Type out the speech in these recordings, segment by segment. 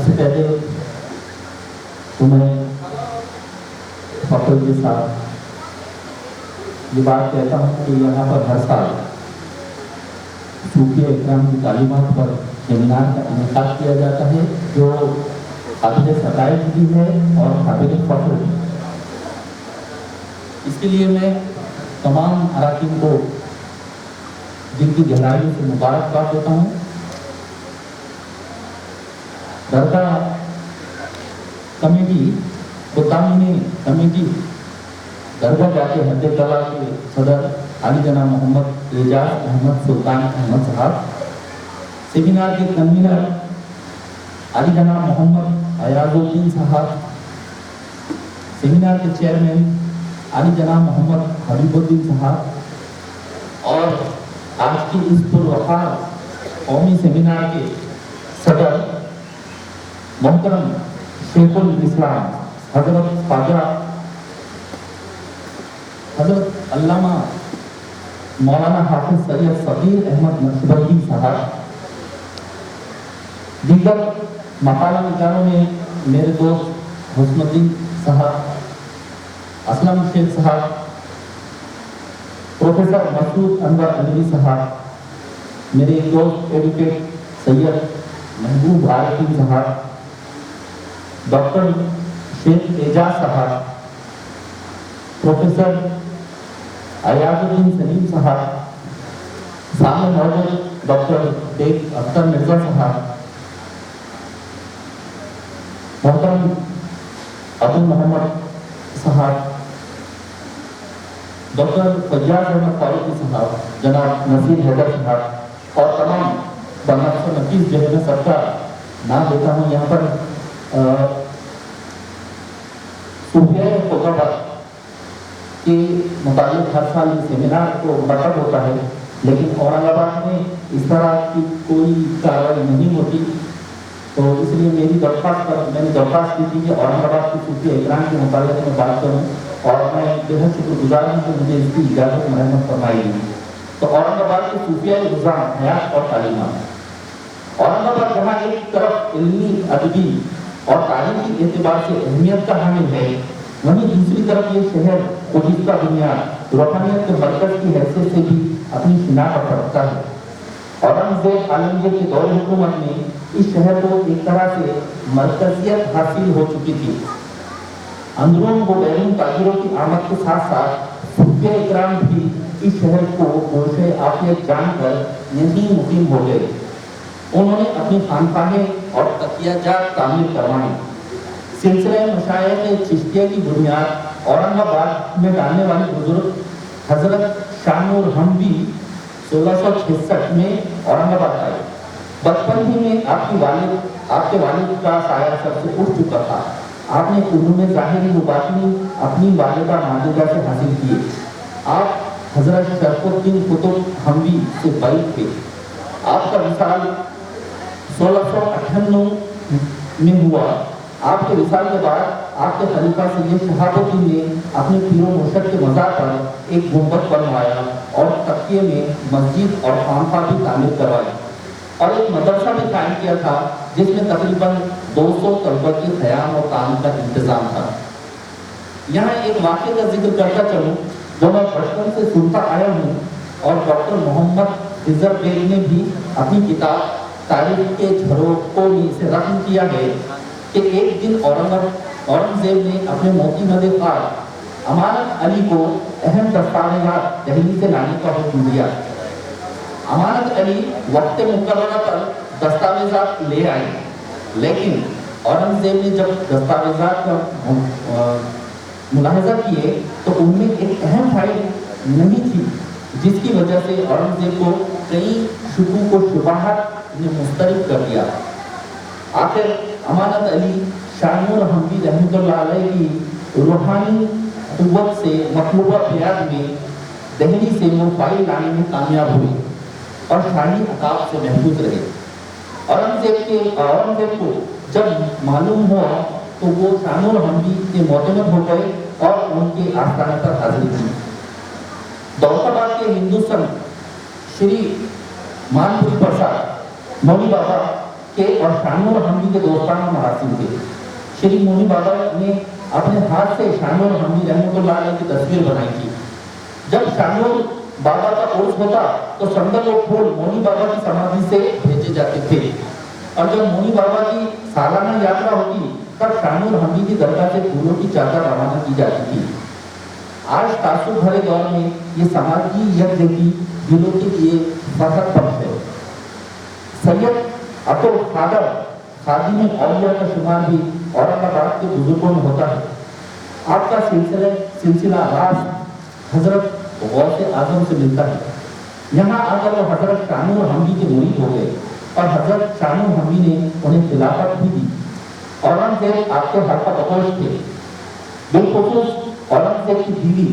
सबसे पहले तो मैं फखर के साथ ये बात कहता हूँ कि यहाँ पर हर साल सूफी इकराम की तालीमात पर सेमिनार का इनेकाद किया जाता है जो काबिल सताइश भी है और काबिल फख्र भी। इसके लिए मैं तमाम अराकीन को दिल की गहराइयों से मुबारकबाद देता हूँ। दरगाह कमेटी खुदामी कमेटी दरगाह जाके हद तला के सदर अली जनाब मोहम्मद एजाज अहमद सुल्तान अहमद साहब, सेमिनार के कन्वीनर अली जनाब मोहम्मद अयाजुद्दीन साहब, सेमिनार के चेयरमैन अली जनाब मोहम्मद हबीबुद्दीन साहब और आज की इस पुरवकार कौमी सेमिनार के सदर मोहतरम शेखुल इस्लाम हजरत ख्वाजा हजरत अल्लामा मौलाना हाफिज सैयद सगीर अहमद नक्शबंदी साहब, दीगर मकाला निगारों में मेरे दोस्त हुस्नुद्दीन साहब, असलम शेख साहब, प्रोफेसर मसूद अनवर अली साहब, मेरे दोस्त एडवोकेट सैयद महबूब आरिफी साहब, डॉक्टर शेख एजाज साहब, प्रोफेसर अयाजुद्दीन सलीम साहब, सामने मौजूद डॉक्टर बेग अख्तर मिर्जा साहब, मोहतरम अब्दुल मोहम्मद साहब, डॉक्टर फैयाज अहमद फारूकी साहब, जनाब नसीर हैदर साहब और तमाम बनफ़ नफीस जो है मैं सबका नाम देता हूँ। यहाँ पर सूफिया खुतबा के मुताबिक हर साल ये सेमिनार तो मुनक़द होता है, लेकिन औरंगाबाद में इस तरह की कोई कार्रवाई नहीं होती, तो इसलिए मैंने दरख्वास्त की थी कि औरंगाबाद की सूफिया इकराम के मुताबिक में बात करूँ और मैं बेहद शुक्रगुजार हूँ कि मुझे इसकी इजाज़त रहमत फरमाई गई। तो औरंगाबाद के सूफिया निज़ाम हयात और तालीमात, औरंगाबाद जहाँ एक तरफ इल्मी अदबी और तारीखी एतबार से अहमियत का हामिल है, वहीं दूसरी तरफ ये शहर गुज़िश्ता दुनिया रूहानियत के मरकज़ की हैसियत से भी अपनी शिनाख्त रखता है। औरंगज़ेब आलमगीर के दौर हुकूमत में इस शहर को एक तरह से मरकज़ियत हासिल हो चुकी थी। अंदरून व बैरून ताजिरों की आमद के साथ साथ सूफिया इकराम भी इस शहर को गोशे आफियत जानकर यहीं मुकीम हो गए। उन्होंने अपनी खानखानें और तकियाजात तामीर करवाई। सिलसिले मशाइख चिश्तिया की बुनियाद औरंगाबाद में डालने वाले बुजुर्ग हजरत शाहनूर हमवी 1666 में औरंगाबाद आए। बचपन ही में आपके वालिद का साया सर से उठ चुका था। आपने उर्दू में ज़ाहिरी व बातिनी अपनी वालिदा माजिदा से हासिल किए। आप हजरत शरफुद्दीन कुतुब हमवी से बैत थे। आपका विसाल 1698 में हुआ। आपके विसाल के बाद आपके खलीफा सैयद शहाबुद्दीन ने अपने पीरो मुर्शद के मज़ार पर एक गुंबद बनवाया और तकिए में मस्जिद और खानका भी तामीर करवाई और एक मदरसा भी कायम किया था, जिसमें तकरीबन 200 तलबा के क़याम और तालीम का इंतज़ाम था। यहाँ एक वाक़े का जिक्र करता चलूँ जो मैं बचपन से सुनता आया हूँ और डॉक्टर मोहम्मद हिजर बेग ने भी अपनी किताब तारीख के झरोखों में इसे रकम किया है कि एक दिन औरंगज़ेब ने अपने मोती मदे ख़ास अमानत अली को अहम दस्तावेज़ात दिल्ली से लाने का हुक्म दिया। अमानत अली वक्त मुकर्रर पर दस्तावेज़ात ले आए, लेकिन औरंगज़ेब ने जब दस्तावेज़ात का मुलाहजा किए तो उनमें एक अहम फाइल नहीं थी, जिसकी वजह से औरंगज़ेब को कई शुकूक व शुबहात ने मुस्तरद कर दिया। आखिर अमानत अली शाहनूर हमवी रहमतुल्लाह अलैह की रूहानी क़ुव्वत से मतलूबा क़याद में दिल्ली से वो फाइल लाने में कामयाब हुए और शाही अताब से महफूज रहे। औरंगज़ेब को जब मालूम हुआ तो वो शाहनूर हमवी के मोतमद हो गए और उनके आस्थान पर हाजिर की। दौलताबाद के हिंदू संत श्री मानपुरी प्रसाद मौली बाबा के और शानूर हमदी के दोस्ताना मरासिम थे। श्री मोनी बाबा ने अपने हाथ से शानूर हमदी रहमतुल्लाह अलैह की तस्वीर बनाई थी। जब शानूर बाबा का उर्स होता तो संदल और फूल मोनी बाबा की समाधि से भेजे जाते थे, और जब मोनी बाबा की सालाना यात्रा होती तब शानूर हमदी की दरगाह से फूलों की चादर रवाना की जाती थी। आज तासुब भरे दौर में ये समाज की यकजहती दिलों के लिए फखर पक्ष है। सैयद अतुल खादर खादिम औलिया का शुमार भी औरंगाबाद के बुजुर्गों में होता है। आपका सिलसिला राज हजरत गौसे आजम से मिलता है। यहाँ आकर वो हजरत शानूर हमदी के मुरीद हो गए और हजरत शानूर हमदी ने उन्हें खिलाफत भी दी। औरंगजेब आपके हल्का बकोश थे। बिलखुसूस औरंगजेब की बीवी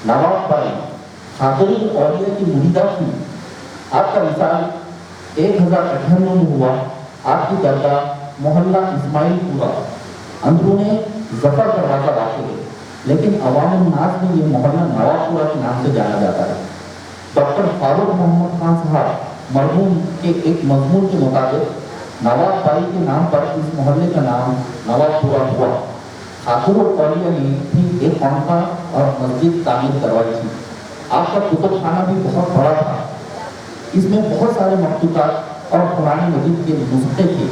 नवाब बाई खातून औलिया की मुरीदा थी। आपका विसाल 1058 में हुआ। आपकी दरगाह मोहल्ला इस्माइलपुरा अंदरूने जफर दरवाजा वाक़ है, लेकिन अवाम नास में ये मोहल्ला नवाबपुरा के नाम से जाना जाता है। डॉक्टर फारूक मोहम्मद खान साहब मरहूम के एक मजमून के मुताबिक नवाब बाई के नाम पर इस मोहल्ले का नाम नवाबपुरा हुआ। खातून औलिया ने भी एक खानका और मस्जिद तामीर करवाई थी। आपका कुतुब खाना भी बहुत बड़ा था। इसमें बहुत सारे मखलूक़ात और कुरान मजीद के नुस्खे थे।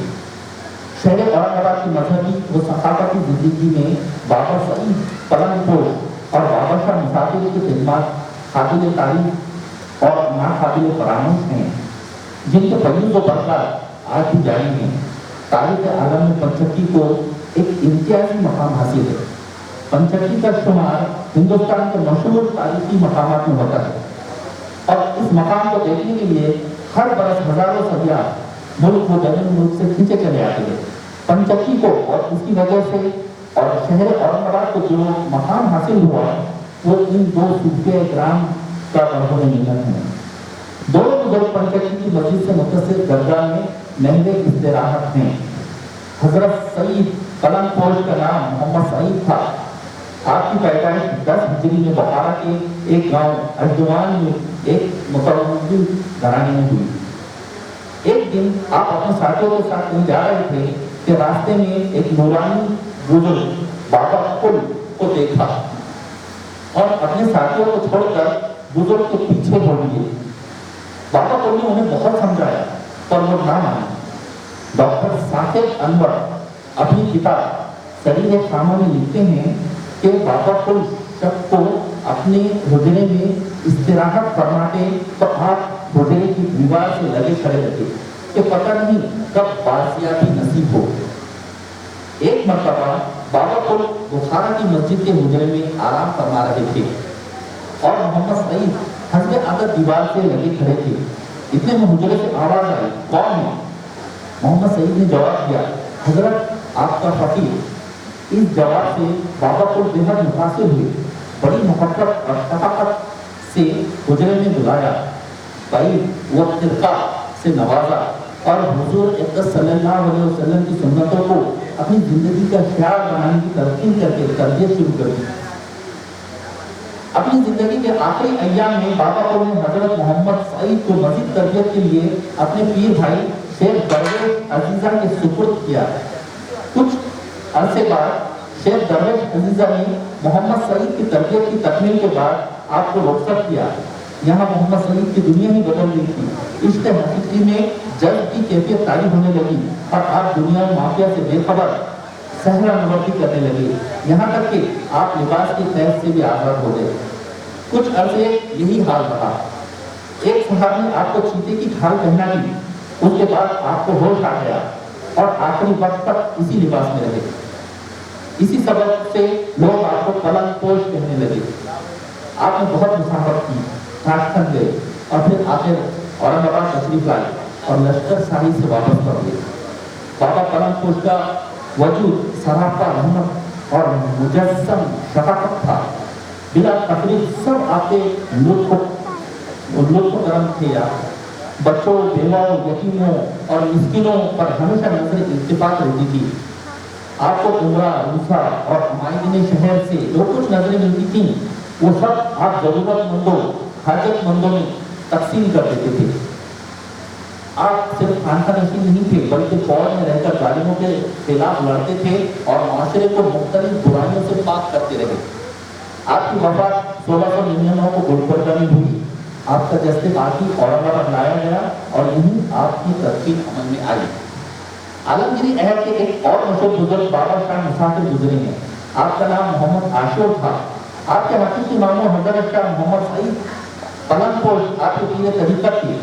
शहर औरंगाबाद की मजहबी व सकाफती जिंदगी में बाबा सईद पलंगपोश और बाबा शाह मुसाफिर की खिदमत काबिल तारीफ और नाकाबिल फरामोश हैं, जिनके फजील व बरकत आज भी जारी हैं। तारीख आलम में पंचक्की को एक इम्तियाजी मकाम हासिल है। पंचक्की का शुमार हिंदुस्तान के मशहूर तारीखी मकामात में होता है, और इस मकाम को देखने के लिए हर बरस हजारों सयाह मुल्क व बैरुन मुल्क से खींचे चले आते हैं। पंचक्की को और इसकी वजह से और शहर औरंगाबाद को जो मकाम हासिल हुआ वो इन दो सूफिया ग्राम का मरहूम मिलत है। दोनों बुजुर्ग पंचक्की की मस्जिद से मुत्तसिल दरगाह में महंगे इस्तिराहत हैं। हजरत सईद कलमपोश का नाम मोहम्मद सईद था। आपकी पैदाइश 10 हिजरी में बुखारा के एक गांव अजवान में एक मुतवज्जिह घराने में हुई। एक दिन आप अपने साथियों के साथ कहीं जा रहे थे कि रास्ते में एक नूरानी बुजुर्ग बाबा कुल को देखा और अपने साथियों को छोड़कर बुजुर्ग के पीछे हो लिए। बाबा कुल ने उन्हें बहुत समझाया पर वो ना माने। डॉक्टर साकिब अनवर अपनी किताब सरीर खामा में लिखते हैं कि बाबा कुल शब को अपने हुजरे में इस्तिराहत फरमाते तो आप हुजरे की दीवार से लगे खड़े रहते कि पता नहीं कब बासियाती नसीब हो। एक मरतबा बाबा कुल बुखारा की मस्जिद के हुजरे में आराम फरमा रहे थे और मोहम्मद सईद हस्बे आदत दीवार से लगे खड़े थे। इतने में हुजरे से आवाज आई, कौन है? मोहम्मद सईद ने जवाब दिया, हजरत आपका फकीर। इस जवाब से बाबा कुल बेहद मुतासिर हुए। बड़ी मोहब्बत और शफकत से हुजरे में बुलाया, भाई वो तिरका से नवाजा और हुजूर अक़दस सल्लल्लाहु अलैहि वसल्लम की सुन्नतों को अपनी जिंदगी का ख्याल बनाने की तरकीब करके तरबियत शुरू कर दी। अपनी जिंदगी के आखिरी अय्याम में बाबा को ने हजरत मोहम्मद सईद को मजीद तरबियत के लिए अपने पीर भाई शेख दरवेश अजीजा के सुपुर्द किया। कुछ अरसे बाद शेख दरवेश अजीजा ने मोहम्मद सईद की तरबियत की तकमील के बाद आपको रुखसत किया। यहाँ मोहम्मद सईद की दुनिया ही बदल गई थी। इश्क़ हकीकी में जज्ब की कैफियत तारी होने लगी और आप दुनिया माफिया से बेखबर सहरा नवर्ती करने लगे। यहाँ तक कि आप लिबास की कैद से भी आज़ाद हो गए। कुछ अरसे यही हाल रहा। एक साहब ने आपको चीते की खाल पहना दी, उसके बाद आपको होश आ गया और आखिरी वक्त तक इसी लिबास में रहे। इसी सबब से लोग आपको पलंग पोश कहने लगे। आपने बहुत मुसाफत की, ताशकंद गए और फिर आखिर औरंगाबाद तशरीफ लाए और लश्कर शाही से वापस पड़ गए। बाबा पलंग पोश का वजूद सरापा रहमत और मुजस्सम शफकत था। बिला तकलीफ सब आपके लुत्फ करम थे। बच्चों, बेवाओं, यतीमों और मिस्किनों पर हमेशा नजर इल्तिफात रहती थी। आपको उमरा, रूसा और मायने शहर से जो कुछ नजरें मिलती थी वो सब आप जरूरतमंदों, हाजतमंदों में तकसीम कर देते थे। آپ صرف خانقاہ نشین نہیں تھے بلکہ فوج میں رہ کر ظالموں کے خلاف لڑتے تھے اور معاشرے کو مختلف برائیوں سے پاک کرتے رہے۔ آپ کی وفات 1699 کو گلبرگہ میں ہوئی۔ آپ کا جسد باقی اورنگ آباد لایا گیا اور یہیں آپ کی تدفین عمل میں آئی۔ عالمگیری عہد کے ایک اور مشہور بزرگ بابا شاہ مسافر گزرے ہیں۔ آپ کا نام محمد عاشور تھا۔ آپ کے حقیقی ماموں حضرت شاہ محمد سعید پلنگ پوش آپ کے پیر طریقت تھے۔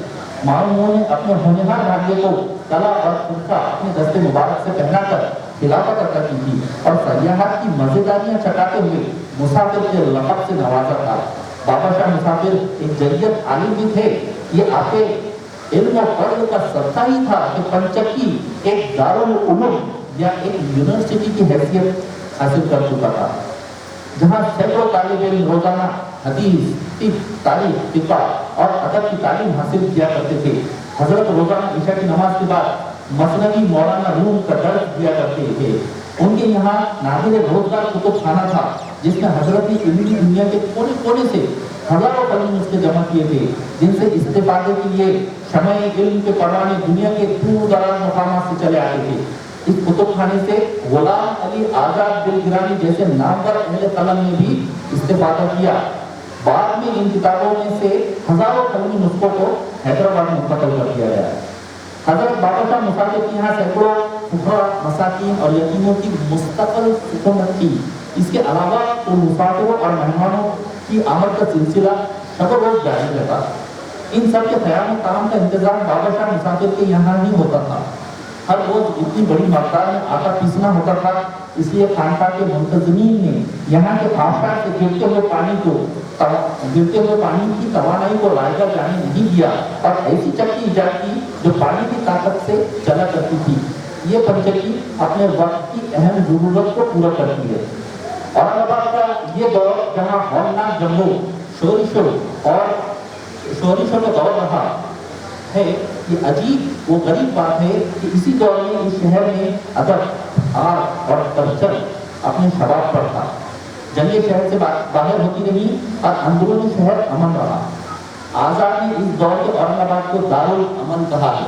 ماموں نے اپنے ہونہار بھانجے کو تلا اور کرتا اپنے دستے مبارک سے پہنا کر خلافت عطا کی تھی اور سیاحت کی مزیداریاں چکاتے ہوئے مسافر کے لقب سے نوازا تھا۔ بابا شاہ مسافر ایک جریت عالم بھی تھے۔ یہ آپ کے علم و فضل کا صدقہ ہی تھا کہ پنچکی ایک دارالعلوم یا ایک یونیورسٹی کی حیثیت حاصل کر چکا تھا، جہاں سینکڑوں طالب علم روزانہ حدیث، طب، تاریخ، فقہ اور ادب کی تعلیم حاصل کیا کرتے تھے۔ حضرت روزانہ عشاء کی نماز کے بعد مثنوی مولانا روم کا درس دیا کرتے تھے۔ ان کے یہاں نادر روزگار کتب خانہ تھا جس میں حضرت نے علمی دنیا کے کونے کونے سے ہزاروں قلم نسخے جمع کیے تھے، جن سے استفادے کے لیے شمع علم کے پروانے دنیا کے دور دراز مقامات سے چلے آئے تھے۔ اس کتب خانے سے غلام علی آزاد دل گرانی جیسے نامور اہل قلم نے بھی استفادہ کیا۔ بعد میں ان کتابوں میں سے ہزاروں قلمی نسخوں کو حیدرآباد میں منتقل کر دیا گیا۔ حضرت بابا شاہ مسافر کے یہاں سینکڑوں فقراء، مساکین اور یتیموں کی مستقل حکومت تھی۔ اس کے علاوہ ان مسافروں اور مہمانوں کی آمد کا سلسلہ شب و روز جاری رہتا۔ ان سب کے خیال میں کام کا انتظام بابا شاہ مسافر کے یہاں ہی ہوتا تھا۔ ہر روز اتنی بڑی مقدار میں آٹا پیسنا ہوتا تھا، اس لیے خانقاہ کے منتظمین نے یہاں کے آبشار سے گرتے ہوئے پانی کی توانائی کو رائگہ جانے نہیں دیا اور ایسی چکی ایجاد کی جو پانی کی طاقت سے چلا کرتی تھی۔ یہ پنچکی اپنے وقت کی اہم ضرورت کو پورا کرتی ہے۔ اورنگ آباد کا یہ دور جہاں ہولناک جنگوں، شورشوں کا دور رہا ہے، یہ عجیب و غریب بات ہے کہ اسی دور میں اس شہر میں ادب، آرٹ اور کلچر اپنے شباب پر تھا۔ جنگیں شہر سے باہر ہوتی رہی اور اندرونی شہر امن رہا۔ آزاد نے اس دور کے اورنگ آباد کو دارالامن کہا ہے۔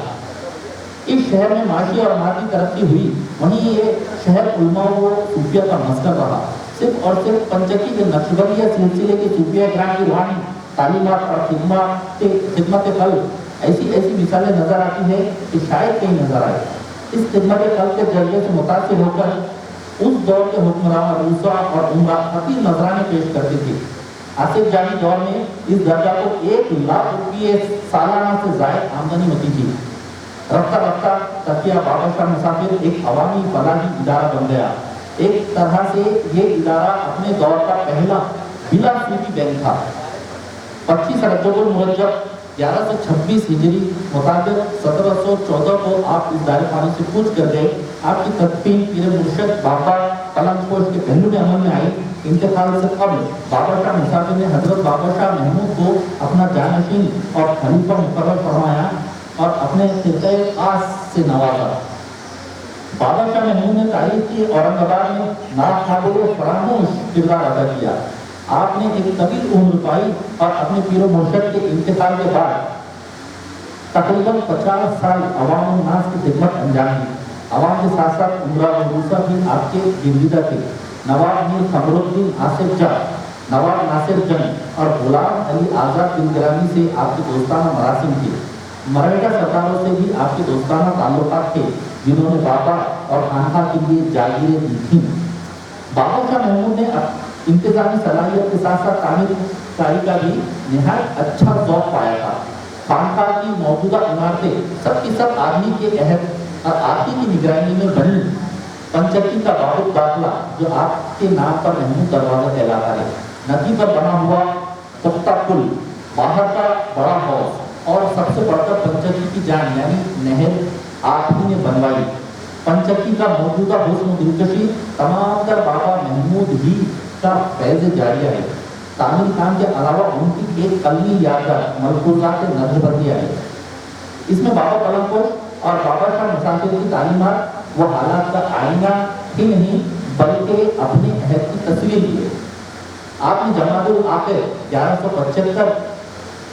اس شہر میں معاشی اور مادی ترقی ہوئی، وہیں یہ شہر علماء و صوفیہ کا مسکن رہا۔ صرف اور صرف پنچکی کے نقشبندیہ سلسلے کے صوفیہ کرام کی روحانی تعلیمات اور خدمت قلب ایسی مثالیں نظر آتی ہیں کہ شاید کہیں نظر آئے۔ اس خدمت قلب کے ذریعے سے متاثر ہو کر اس دور کے حکمراں روسا اور عمرہ خطیر نذرانے پیش کرتے تھے۔ آصف جانی دور میں اس درجہ کو 1,00,000 روپیے سالانہ سے زائد آمدنی ہوتی تھی۔ رفتہ رفتہ تقیہ بابا شاہ مسافر ایک عوامی فلاحی ادارہ بن گیا۔ ایک طرح سے یہ ادارہ اپنے دور کا پہلا بلا سودی بینک تھا۔ 25 رجب المرجب 1126 ہجری مطابق 1714 کو آپ اس دائرہ خانے سے کوچ کر گئے۔ آپ کی تدفین پیر مرشد بابا قلم پوش کے پہلو میں عمل میں آئی۔ انتقال سے قبل بابا شاہ مسافر نے حضرت بابا شاہ محمود کو اپنا جانشین اور خلیفہ مقرر فرمایا اور اپنے خطۂ خاص سے نوازا۔ بابا شاہ محمود نے تاریخ کی اورنگ آباد میں ناقابل فراموش کردار ادا کیا۔ آپ نے ایک طویل عمر پائی اور اپنے پیر و مرشد کے انتقال کے بعد تقریباً 50 سال عوام الناس کی خدمت انجام دی۔ عوام کے ساتھ ساتھ عمرہ و روسا بھی آپ کے گرویدہ تھے۔ نواب میر قمر الدین آصف جاں، نواب ناصر جنگ اور غلام علی آزاد دل گرانی سے آپ کے دوستانہ مراسم تھے۔ مراٹھا سرداروں سے بھی آپ کے دوستانہ تعلقات تھے، جنہوں نے بابا اور خانقاہ کے لیے جاگیریں دی تھیں۔ بابا شاہ محمود نے انتظامی صلاحیت کے ساتھ ساتھ تعمیر کاری کا بھی نہایت اچھا ذوق پایا تھا۔ خانقاہ کی موجودہ عمارتیں سب کی سب آدمی کے عہد اور آدمی کی نگرانی میں بنی۔ پنچکی کا باب داخلہ جو آپ کے نام پر محمود دروازہ کہلاتا ہے، ندی پر بنا ہوا پختہ پل، باہر کا بڑا حوض اور سب سے بڑھ کر پنچکی کی جان یعنی نہر آپ ہی نے بنوائی۔ پنچکی کا موجودہ حسن و دلکشی تمام تر بابا محمود ہی کا فیض جاریہ ہے۔ تعمیر کام کے علاوہ ان کی ایک قلمی یادگار ملحوظات نظر بندی ہے۔ اس میں بابا قلم پوش اور بابا شاہ مسافر کی تعلیمات وہ حالات کا آئینہ ہی نہیں بلکہ اپنے عہد کی تصویر بھی ہے۔ آپ نے جماعت الآخر 1175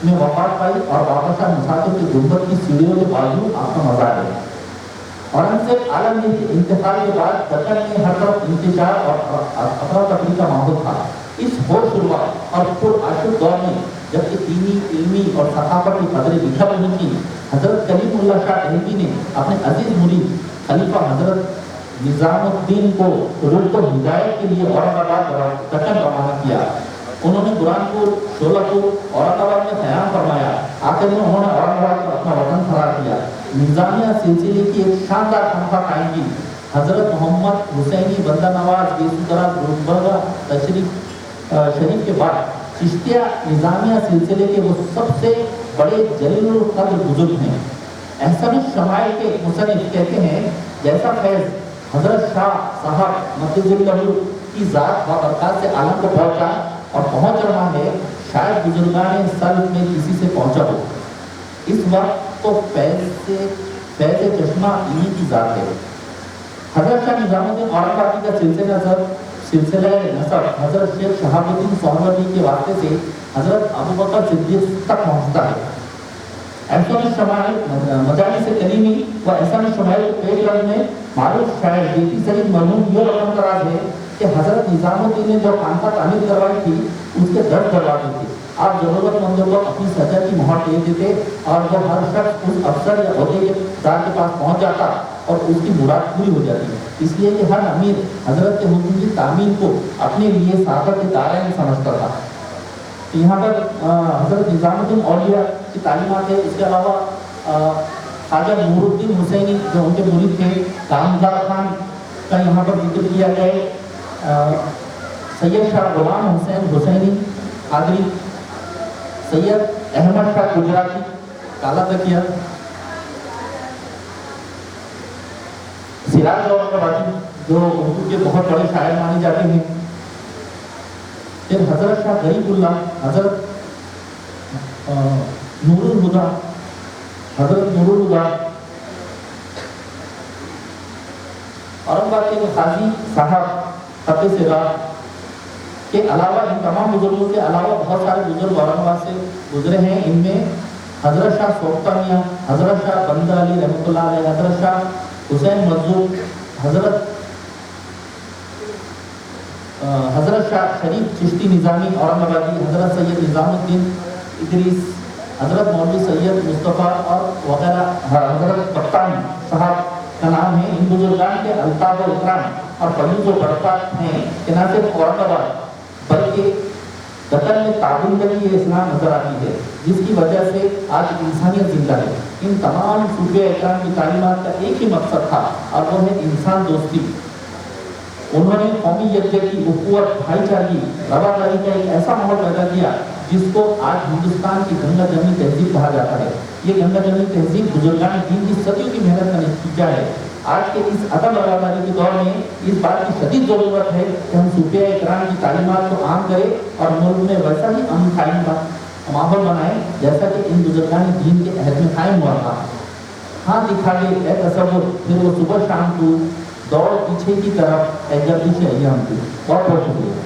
میں وفات پائی اور واپس مسافر کی غربت کی سیڑھیوں کے باوجود آپ کا مزار ہے۔ اورنگزیب عالم کے انتقال کے بعد دکن میں ہر طرف انتشار اور افراتفری کا ماحول تھا۔ اس ہوش ربا اور پرآشوب دور میں جبکہ دینی، علمی اور ثقافت کی قدریں بکھر رہی تھیں، حضرت کلیم اللہ شاہ دہلوی نے اپنے عزیز مرید خلیفہ حضرت نظام الدین کو روح و ہدایت کے لیے اورنگ آباد دکن روانہ کیا۔ انہوں نے برہانپور، شولپور، اورنگ آباد میں قیام فرمایا۔ آخر میں انہوں نے اورنگ آباد کو اپنا وطن قرار دیا۔ نظامیہ سلسلے کی ایک شاندار تنخواہ قائم کی۔ حضرت محمد حسینی بندہ نواز یسوع گلبرگہ شریف کے بعد چشتیہ نظامیہ سلسلے کے وہ سب سے بڑے جلیل القدر بزرگ ہیں۔ احسن الشمائل کے مصنف کہتے ہیں جیسا فیض حضرت شاہ صاحب مدد اللہ کی ذات و برکات سے عالم کو پہنچا اور پہنچ رہا ہے، شاید بزرگان سلف میں کسی سے پہنچا ہو۔ اس وقت تو فیض چشمہ انہی کی ذات ہے۔ حضرت شاہ نظام الدین اورنگ آبادی کا سلسلہ نسب حضرت شیخ شہاب الدین سہروردی کے واسطے سے حضرت ابوبکر صدیق تک پہنچتا ہے۔ احسن الشمائل مجالس کلیمی و احسن الشمائل پیش رنگ میں معروف شاعر دیتی سعید مرحوم یہ رقم دراز ہے کہ حضرت نظام الدین نے جو خانقاہ تعمیر کروائی تھی اس کے 10 دروازے تھے۔ آپ ضرورت مندوں کو اپنی سجا کی مہر دے دیتے اور وہ ہر شخص اس افسر یا عہدے کے دار کے پاس پہنچ جاتا اور اس کی مراد پوری ہو جاتی۔ اس لیے کہ ہر امیر حضرت کے حکم کی تعمیل کو اپنے لیے سعادت کے دائرے میں سمجھتا تھا۔ یہاں پر حضرت نظام الدین اولیاء کی تعلیمات ہے۔ اس کے علاوہ خواجہ نور الدین حسینی جو ان کے مرید تھے، کامزار خان کا یہاں پر ذکر کیا گیا، سید شاہ غلام حسین حسینی قادری، سید احمد شاہ گجراتی کالا تکیہ، سراج اورنگ آبادی جو اردو کے بہت بڑے شاعر مانے جاتے ہیں، پھر حضرت شاہ غریب اللہ، حضرت نور الہدا، اورنگ آباد کے قاضی صاحب فتح سراج کے علاوہ ان تمام بزرگوں کے علاوہ بہت سارے بزرگ اورنگ آباد سے گزرے ہیں۔ ان میں حضرت شاہ سوختہ میاں، حضرت شاہ بندہ علی رحمۃ اللہ علیہ، حضرت شاہ حسین مظلوم، حضرت شاہ شریف چشتی نظامی اورنگ آبادی، حضرت سید نظام الدین ادریس، حضرت مولوی سید مصطفیٰ اور وغیرہ، حضرت پختانی صاحب کا نام ہے۔ ان بزرگان کے الطاف و اکرام اور فیوز و برکات ہیں کہ نہ صرف اورنگ آباد بلکہ دکن میں تعلیم اسلام نظر آتی ہے، جس کی وجہ سے آج انسانیت زندہ ہے۔ ان تمام صوفیاء اکرام کی تعلیمات کا ایک ہی مقصد تھا اور وہ ہے انسان دوستی۔ انہوں نے قومی یکجہتی، اخوت، بھائی چارگی، رواداری کا ایک ایسا ماحول پیدا کیا جس کو آج ہندوستان کی گنگا جمنی تہذیب کہا جاتا ہے۔ یہ گنگا جمنی تہذیب بزرگان دین کی صدیوں کی محنت کا نتیجہ ہے۔ آج کے اس عدم رواداری کے دور میں اس بات کی شدید ضرورت ہے کہ ہم صوفیاء اکرام کی تعلیمات کو عام کریں اور ملک میں ویسا ہی امن قائم کا ماحول بنائیں جیسا کہ ان بزرگان دین کے عہد میں قائم ہوا تھا۔ ہاں دکھا دے اے تصور، پھر وہ صبح شام کو دوڑ پیچھے کی طرف اے گردش ایام کی۔ بہت بہت شکریہ۔